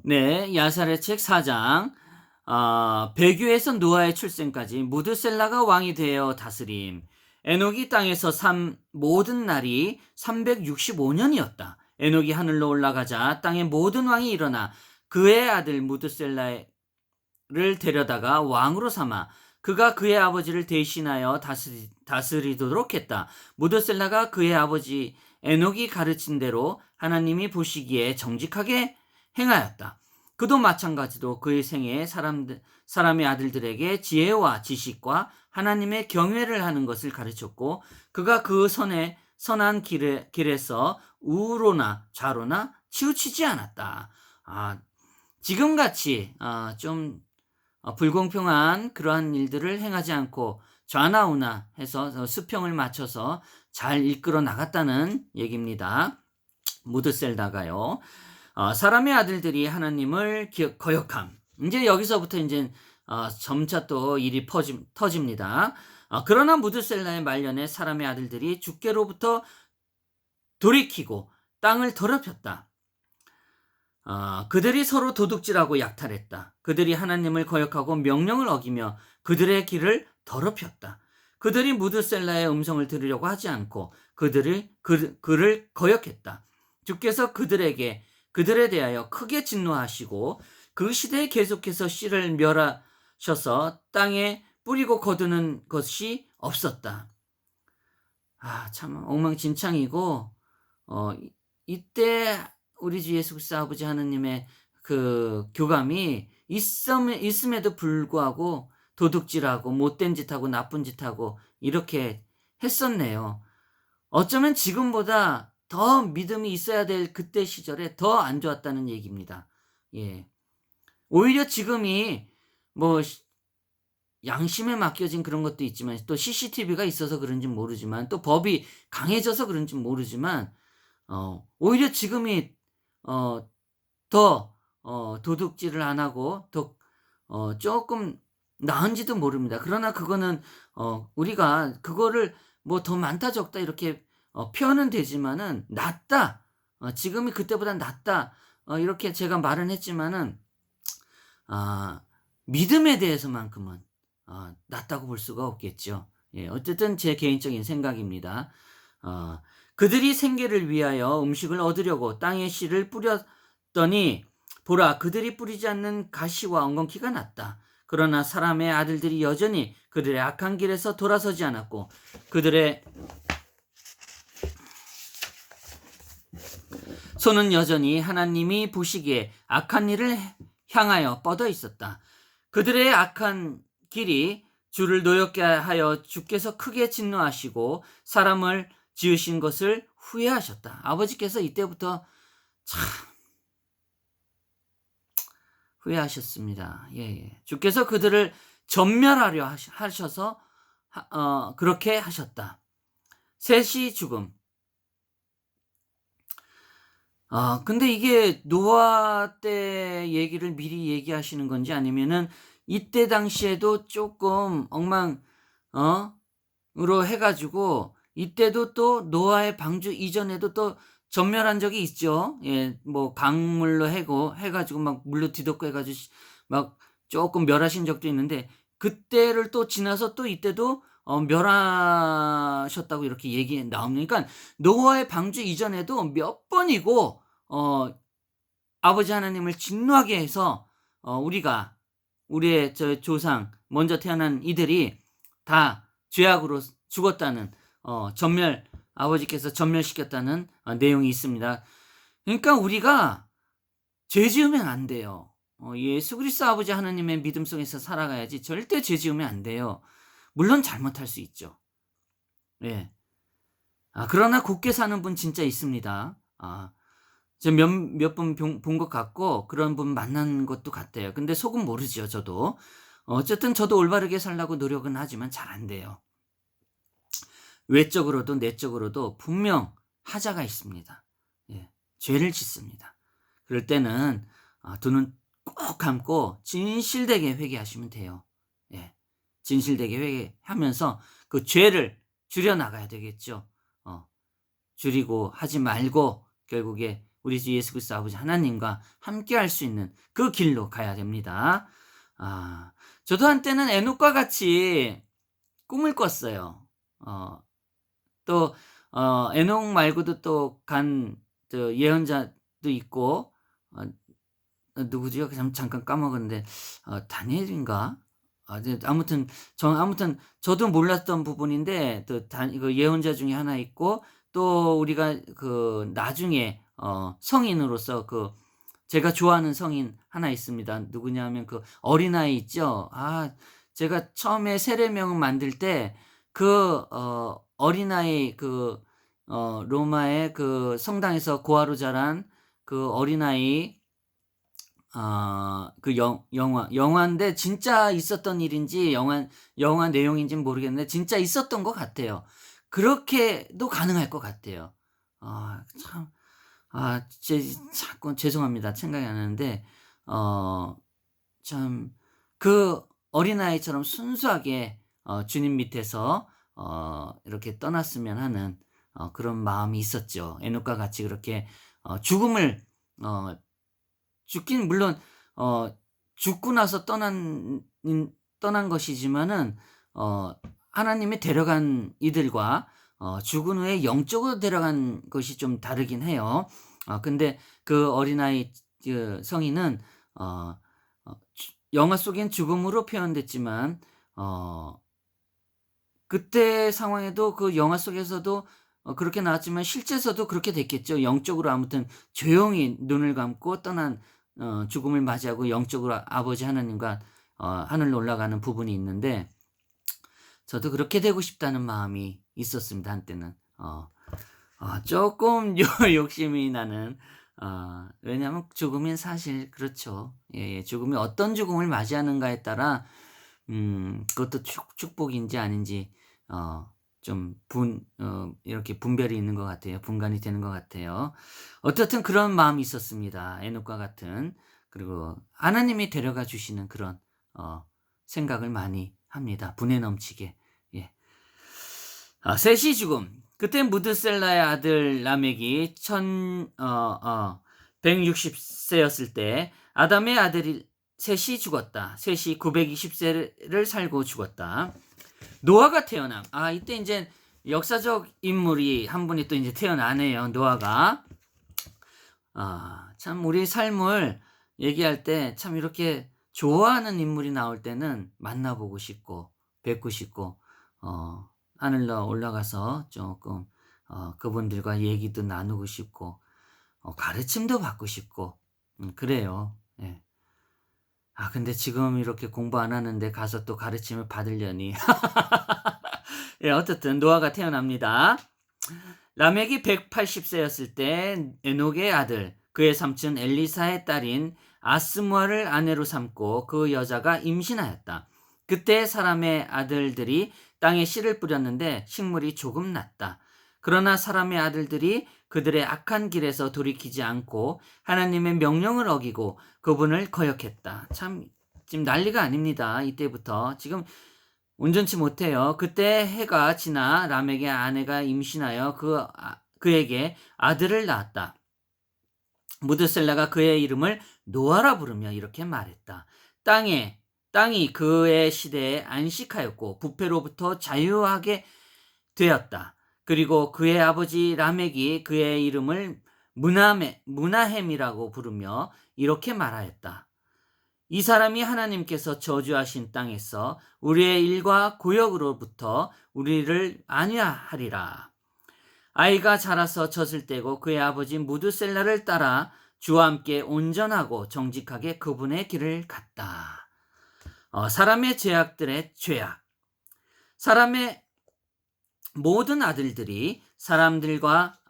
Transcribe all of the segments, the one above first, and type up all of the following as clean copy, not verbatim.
네, 야살의 책 4장. 배교에서 노아의 출생까지 무드셀라가 왕이 되어 다스림. 에녹이 땅에서 산 모든 날이 365년이었다. 에녹이 하늘로 올라가자 땅의 모든 왕이 일어나 그의 아들 무드셀라를 데려다가 왕으로 삼아 그가 그의 아버지를 대신하여 다스리도록 했다. 무드셀라가 그의 아버지 에녹이 가르친 대로 하나님이 보시기에 정직하게 행하였다. 그도 마찬가지로 그의 생애에 사람의 아들들에게 지혜와 지식과 하나님의 경외를 하는 것을 가르쳤고, 그가 그 선한 길에서 우로나 좌로나 치우치지 않았다. 지금같이 좀 불공평한 그러한 일들을 행하지 않고 좌나 우나 해서 수평을 맞춰서 잘 이끌어 나갔다는 얘기입니다. 무드셀다가요. 사람의 아들들이 하나님을 거역함. 이제 여기서부터 이제 점차 또 일이 터집니다. 그러나 무드셀라의 말년에 사람의 아들들이 주께로부터 돌이키고 땅을 더럽혔다. 그들이 서로 도둑질하고 약탈했다. 그들이 하나님을 거역하고 명령을 어기며 그들의 길을 더럽혔다. 그들이 무드셀라의 음성을 들으려고 하지 않고 그를 거역했다. 주께서 그들에 대하여 크게 진노하시고 그 시대에 계속해서 씨를 멸하셔서 땅에 뿌리고 거두는 것이 없었다. 참 엉망진창이고 이때 우리 주 예수 그리스도 아버지 하느님의 그 교감이 있음에도 불구하고 도둑질하고 못된 짓하고 나쁜 짓하고 이렇게 했었네요. 어쩌면 지금보다 더 믿음이 있어야 될 그때 시절에 더 안 좋았다는 얘기입니다. 예. 오히려 지금이 뭐 양심에 맡겨진 그런 것도 있지만 또 CCTV가 있어서 그런지 모르지만 또 법이 강해져서 그런지 모르지만 오히려 지금이 더 도둑질을 안 하고 더 조금 나은지도 모릅니다. 그러나 그거는 우리가 그거를 뭐 더 많다 적다 이렇게 표현은 되지만은 낫다. 지금이 그때보다 낫다. 이렇게 제가 말은 했지만은 믿음에 대해서만큼은 낫다고 볼 수가 없겠죠. 예, 어쨌든 제 개인적인 생각입니다. 그들이 생계를 위하여 음식을 얻으려고 땅에 씨를 뿌렸더니 보라, 그들이 뿌리지 않는 가시와 엉겅퀴가 났다. 그러나 사람의 아들들이 여전히 그들의 악한 길에서 돌아서지 않았고 그들의 손은 여전히 하나님이 보시기에 악한 일을 향하여 뻗어 있었다. 그들의 악한 길이 주를 노엽게 하여 주께서 크게 진노하시고 사람을 지으신 것을 후회하셨다. 아버지께서 이때부터 참 후회하셨습니다. 예. 주께서 그들을 전멸하려 하셔서 그렇게 하셨다. 셋이 죽음. 근데 이게 노아 때 얘기를 미리 얘기하시는 건지 아니면은 이때 당시에도 조금 으로 해가지고 이때도 또 노아의 방주 이전에도 또 전멸한 적이 있죠. 예, 뭐 강물로 해가지고 막 물로 뒤덮고 해가지고 막 조금 멸하신 적도 있는데 그때를 또 지나서 또 이때도 멸하셨다고 이렇게 얘기 나옵니다. 그러니까 노아의 방주 이전에도 몇 번이고 아버지 하나님을 진노하게 해서 우리의 저 조상 먼저 태어난 이들이 다 죄악으로 죽었다는 아버지께서 전멸시켰다는 내용이 있습니다. 그러니까 우리가 죄 지으면 안 돼요. 예수 그리스도 아버지 하나님의 믿음 속에서 살아가야지 절대 죄 지으면 안 돼요. 물론 잘못할 수 있죠. 예. 그러나 곱게 사는 분 진짜 있습니다. 제가 몇 분 본 것 같고 그런 분 만난 것도 같아요. 근데 속은 모르죠, 저도. 어쨌든 저도 올바르게 살려고 노력은 하지만 잘 안 돼요. 외적으로도 내적으로도 분명 하자가 있습니다. 예, 죄를 짓습니다. 그럴 때는 두 눈 꼭 감고 진실되게 회개하시면 돼요. 예, 진실되게 회개하면서 그 죄를 줄여나가야 되겠죠. 줄이고 하지 말고 결국에 우리 주 예수 그리스도 아버지 하나님과 함께할 수 있는 그 길로 가야 됩니다. 저도 한때는 에녹과 같이 꿈을 꿨어요. 어 또 에녹 말고도 또 간 예언자도 있고, 누구지요? 잠깐 까먹었는데, 다니엘인가? 네, 아무튼 저도 몰랐던 부분인데, 또 그 예언자 중에 하나 있고, 또 우리가 그 나중에 성인으로서 제가 좋아하는 성인 하나 있습니다. 누구냐면 그 어린아이 있죠? 제가 처음에 세례명 만들 때 어린아이 로마의 그 성당에서 고아로 자란 그 어린아이, 그 영화인데 진짜 있었던 일인지 영화 내용인지는 모르겠는데 진짜 있었던 것 같아요. 그렇게도 가능할 것 같아요. 참, 자꾸 죄송합니다. 생각이 안 나는데, 참, 그 어린아이처럼 순수하게 주님 밑에서 이렇게 떠났으면 하는 그런 마음이 있었죠. 에녹과 같이 그렇게 죽음을 죽긴 물론 죽고 나서 떠난 것이지만은, 하나님이 데려간 이들과 죽은 후에 영적으로 데려간 것이 좀 다르긴 해요. 근데 그 어린아이 그 성인은 영화 속엔 죽음으로 표현됐지만, 그때 상황에도 그 영화 속에서도 그렇게 나왔지만 실제에서도 그렇게 됐겠죠. 영적으로 아무튼 조용히 눈을 감고 떠난, 죽음을 맞이하고 영적으로 아버지 하나님과 하늘로 올라가는 부분이 있는데, 저도 그렇게 되고 싶다는 마음이 있었습니다, 한때는. 쪼끔 욕심이 나는, 왜냐하면 죽음은 사실 그렇죠. 예, 죽음이 어떤 죽음을 맞이하는가에 따라 그것도 축복인지 아닌지 좀 이렇게 분별이 있는 것 같아요. 분간이 되는 것 같아요. 어떻든 그런 마음이 있었습니다. 에녹과 같은. 그리고 하나님이 데려가 주시는 그런 생각을 많이 합니다. 분에 넘치게. 예. 셋이 죽음. 그때 무드셀라의 아들 라멕이 160세였을 때 아담의 아들이 셋이 죽었다. 셋이 920세를 살고 죽었다. 노아가 태어남. 이때 이제 역사적 인물이 한 분이 또 이제 태어나네요. 노아가. 참 우리 삶을 얘기할 때 참 이렇게 좋아하는 인물이 나올 때는 만나보고 싶고 뵙고 싶고, 하늘로 올라가서 조금 그분들과 얘기도 나누고 싶고, 가르침도 받고 싶고, 그래요. 예. 근데 지금 이렇게 공부 안 하는데 가서 또 가르침을 받으려니. 예, 어쨌든 노아가 태어납니다. 라멕이 180세였을 때 에녹의 아들, 그의 삼촌 엘리사의 딸인 아스무아를 아내로 삼고 그 여자가 임신하였다. 그때 사람의 아들들이 땅에 씨를 뿌렸는데 식물이 조금 났다. 그러나 사람의 아들들이 그들의 악한 길에서 돌이키지 않고 하나님의 명령을 어기고 그분을 거역했다. 참 지금 난리가 아닙니다. 이때부터 지금 온전치 못해요. 그때 해가 지나 라멕의 아내가 임신하여 그에게 아들을 낳았다. 무드셀라가 그의 이름을 노아라 부르며 이렇게 말했다. 땅이 그의 시대에 안식하였고 부패로부터 자유하게 되었다. 그리고 그의 아버지 라멕이 그의 이름을 무나햄이라고 부르며 이렇게 말하였다. 이 사람이 하나님께서 저주하신 땅에서 우리의 일과 고역으로부터 우리를 안위하리라. 아이가 자라서 젖을 떼고 그의 아버지 무드셀라를 따라 주와 함께 온전하고 정직하게 그분의 길을 갔다. 사람의 죄악들의 죄악. 사람의 모든 아들들이 아들들과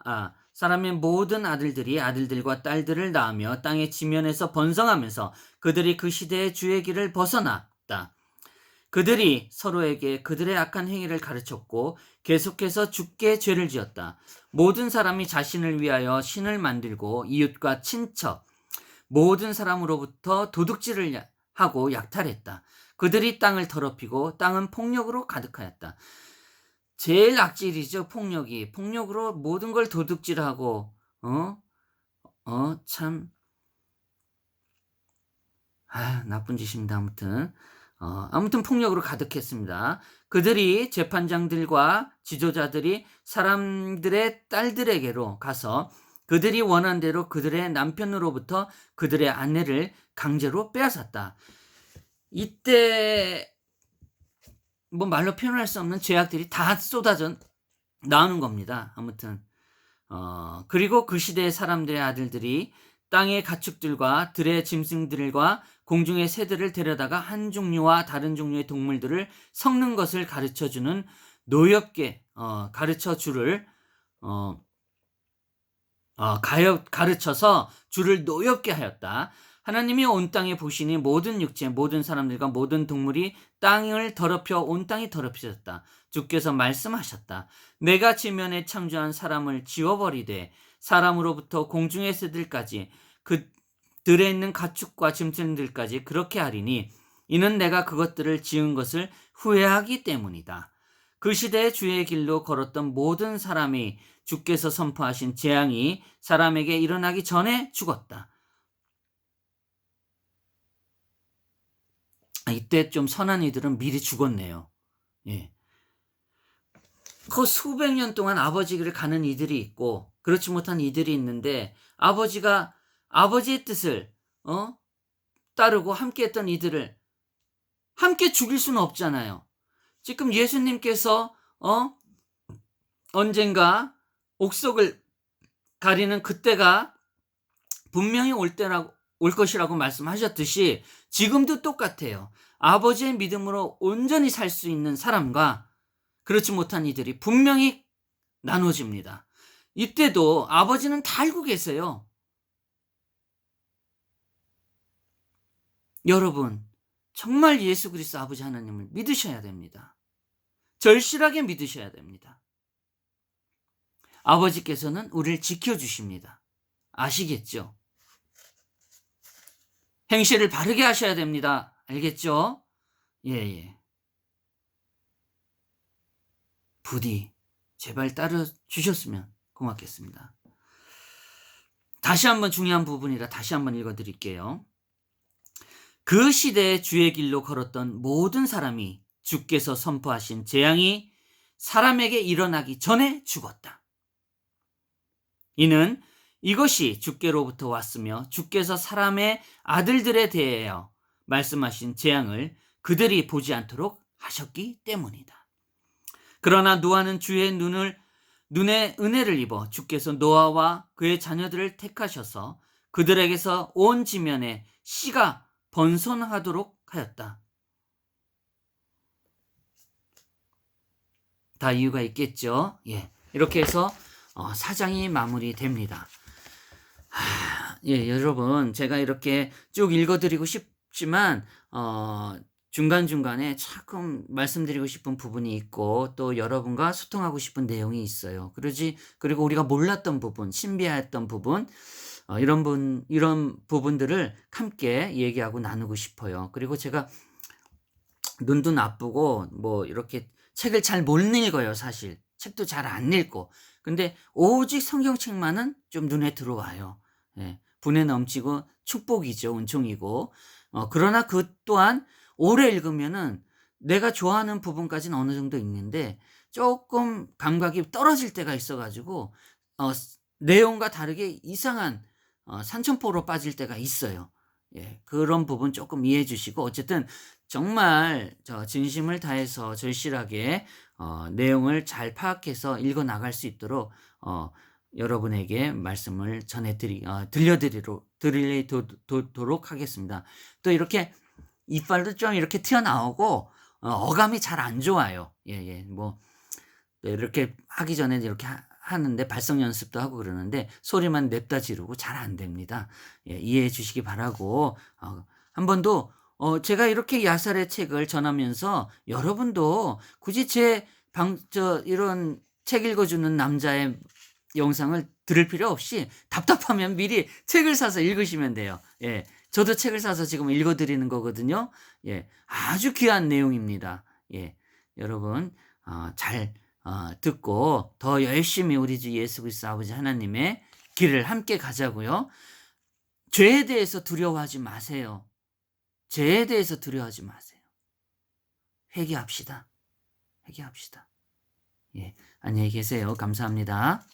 딸들을 낳으며 땅의 지면에서 번성하면서 그들이 그 시대의 주의 길을 벗어났다. 그들이 서로에게 그들의 악한 행위를 가르쳤고 계속해서 죽게 죄를 지었다. 모든 사람이 자신을 위하여 신을 만들고 이웃과 친척, 모든 사람으로부터 도둑질을 하고 약탈했다. 그들이 땅을 더럽히고 땅은 폭력으로 가득하였다. 제일 악질이죠, 폭력이. 폭력으로 모든 걸 도둑질하고, 참, 나쁜 짓입니다. 아무튼 폭력으로 가득했습니다. 그들이 재판장들과 지도자들이 사람들의 딸들에게로 가서 그들이 원한 대로 그들의 남편으로부터 그들의 아내를 강제로 빼앗았다. 이때 뭐 말로 표현할 수 없는 죄악들이 다 쏟아져 나오는 겁니다. 아무튼 그리고 그 시대의 사람들의 아들들이 땅의 가축들과 들의 짐승들과 공중의 새들을 데려다가 한 종류와 다른 종류의 동물들을 섞는 것을 가르쳐주는 노엽게 가르쳐 주를 가르쳐서 주를 노엽게 하였다. 하나님이 온 땅에 보시니 모든 육체, 모든 사람들과 모든 동물이 땅을 더럽혀 온 땅이 더럽혀졌다. 주께서 말씀하셨다. 내가 지면에 창조한 사람을 지워버리되 사람으로부터 공중의 새들까지 그 들에 있는 가축과 짐승들까지 그렇게 하리니 이는 내가 그것들을 지은 것을 후회하기 때문이다. 그 시대에 주의 길로 걸었던 모든 사람이 주께서 선포하신 재앙이 사람에게 일어나기 전에 죽었다. 이때 좀 선한 이들은 미리 죽었네요. 예. 그 수백 년 동안 아버지를 가는 이들이 있고 그렇지 못한 이들이 있는데 아버지가 아버지의 뜻을 따르고 함께했던 이들을 함께 죽일 수는 없잖아요. 지금 예수님께서 언젠가 옥석을 가리는 그때가 분명히 올 것이라고 말씀하셨듯이 지금도 똑같아요. 아버지의 믿음으로 온전히 살 수 있는 사람과 그렇지 못한 이들이 분명히 나눠집니다. 이때도 아버지는 다 알고 계세요. 여러분, 정말 예수 그리스도 아버지 하나님을 믿으셔야 됩니다. 절실하게 믿으셔야 됩니다. 아버지께서는 우리를 지켜주십니다. 아시겠죠? 행실을 바르게 하셔야 됩니다. 알겠죠? 예. 부디 제발 따라 주셨으면 고맙겠습니다. 다시 한번 중요한 부분이라 다시 한번 읽어드릴게요. 그 시대에 주의 길로 걸었던 모든 사람이 주께서 선포하신 재앙이 사람에게 일어나기 전에 죽었다. 이는 이것이 주께로부터 왔으며 주께서 사람의 아들들에 대하여 말씀하신 재앙을 그들이 보지 않도록 하셨기 때문이다. 그러나 노아는 주의 눈에 은혜를 입어 주께서 노아와 그의 자녀들을 택하셔서 그들에게서 온 지면에 씨가 번성하도록 하였다. 다 이유가 있겠죠. 예, 이렇게 해서 4장이 마무리됩니다. 여러분 제가 이렇게 쭉 읽어드리고 싶지만 중간중간에 조금 말씀드리고 싶은 부분이 있고 또 여러분과 소통하고 싶은 내용이 있어요. 그리고 우리가 몰랐던 부분, 신비했던 부분 이런 부분들을 함께 얘기하고 나누고 싶어요. 그리고 제가 눈도 나쁘고 뭐 이렇게 책을 잘 못 읽어요. 사실 책도 잘 안 읽고 근데 오직 성경책만은 좀 눈에 들어와요. 예, 분에 넘치고 축복이죠. 은총이고 그러나 그 또한 오래 읽으면은 내가 좋아하는 부분까지는 어느 정도 있는데 조금 감각이 떨어질 때가 있어가지고 내용과 다르게 이상한 산천포로 빠질 때가 있어요. 예, 그런 부분 조금 이해해 주시고 어쨌든 정말 진심을 다해서 절실하게 내용을 잘 파악해서 읽어 나갈 수 있도록 여러분에게 말씀을 들려드리도록 하겠습니다. 또 이렇게 이빨도 좀 이렇게 튀어나오고 어감이 잘 안 좋아요. 뭐 이렇게 하기 전에 이렇게 하는데 발성 연습도 하고 그러는데 소리만 냅다 지르고 잘 안 됩니다. 이해해 주시기 바라고 한 번도 제가 이렇게 야살의 책을 전하면서 여러분도 굳이 이런 책 읽어주는 남자의 영상을 들을 필요 없이 답답하면 미리 책을 사서 읽으시면 돼요. 예, 저도 책을 사서 지금 읽어드리는 거거든요. 예, 아주 귀한 내용입니다. 예, 여러분 잘 듣고 더 열심히 우리 주 예수 그리스도 아버지 하나님의 길을 함께 가자고요. 죄에 대해서 두려워하지 마세요. 죄에 대해서 두려워하지 마세요. 회개합시다. 회개합시다. 예. 안녕히 계세요. 감사합니다.